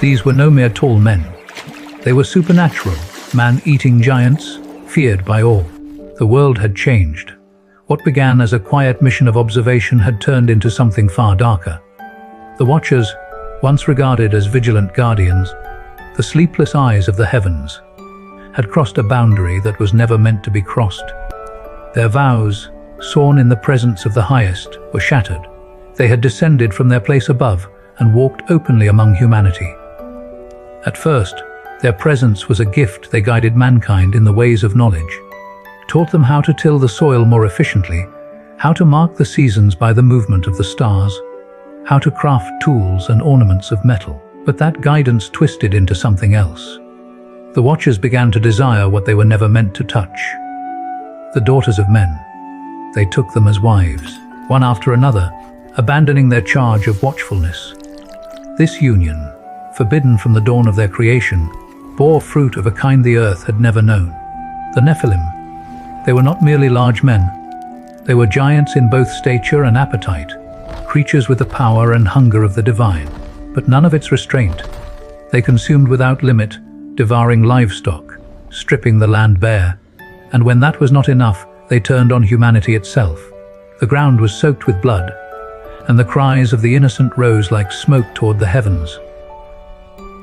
These were no mere tall men. They were supernatural, man-eating giants, feared by all. The world had changed. What began as a quiet mission of observation had turned into something far darker. The Watchers, once regarded as vigilant guardians, the sleepless eyes of the heavens, had crossed a boundary that was never meant to be crossed. Their vows, sworn in the presence of the Highest, were shattered. They had descended from their place above and walked openly among humanity. At first, their presence was a gift. They guided mankind in the ways of knowledge, taught them how to till the soil more efficiently, how to mark the seasons by the movement of the stars, how to craft tools and ornaments of metal. But that guidance twisted into something else. The Watchers began to desire what they were never meant to touch: the daughters of men. They took them as wives, one after another, abandoning their charge of watchfulness. This union, forbidden from the dawn of their creation, bore fruit of a kind the earth had never known. The Nephilim. They were not merely large men. They were giants in both stature and appetite, creatures with the power and hunger of the divine, but none of its restraint. They consumed without limit, devouring livestock, stripping the land bare, and when that was not enough, they turned on humanity itself. The ground was soaked with blood, and the cries of the innocent rose like smoke toward the heavens.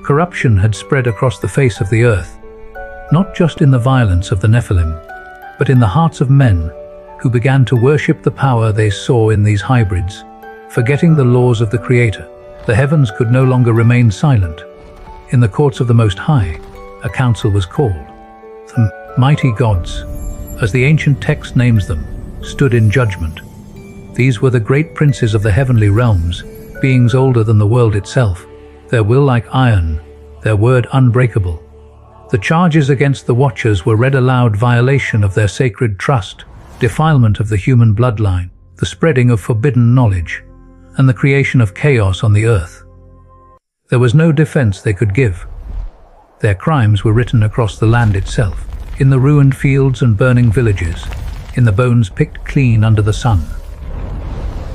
Corruption had spread across the face of the earth, not just in the violence of the Nephilim, but in the hearts of men who began to worship the power they saw in these hybrids, forgetting the laws of the Creator. The heavens could no longer remain silent. In the courts of the Most High, a council was called. The mighty gods, as the ancient text names them, stood in judgment. These were the great princes of the heavenly realms, beings older than the world itself, their will like iron, their word unbreakable. The charges against the Watchers were read aloud: violation of their sacred trust, defilement of the human bloodline, the spreading of forbidden knowledge, and the creation of chaos on the earth. There was no defense they could give. Their crimes were written across the land itself, in the ruined fields and burning villages, in the bones picked clean under the sun.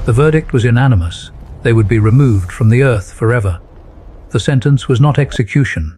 The verdict was unanimous: they would be removed from the earth forever. The sentence was not execution,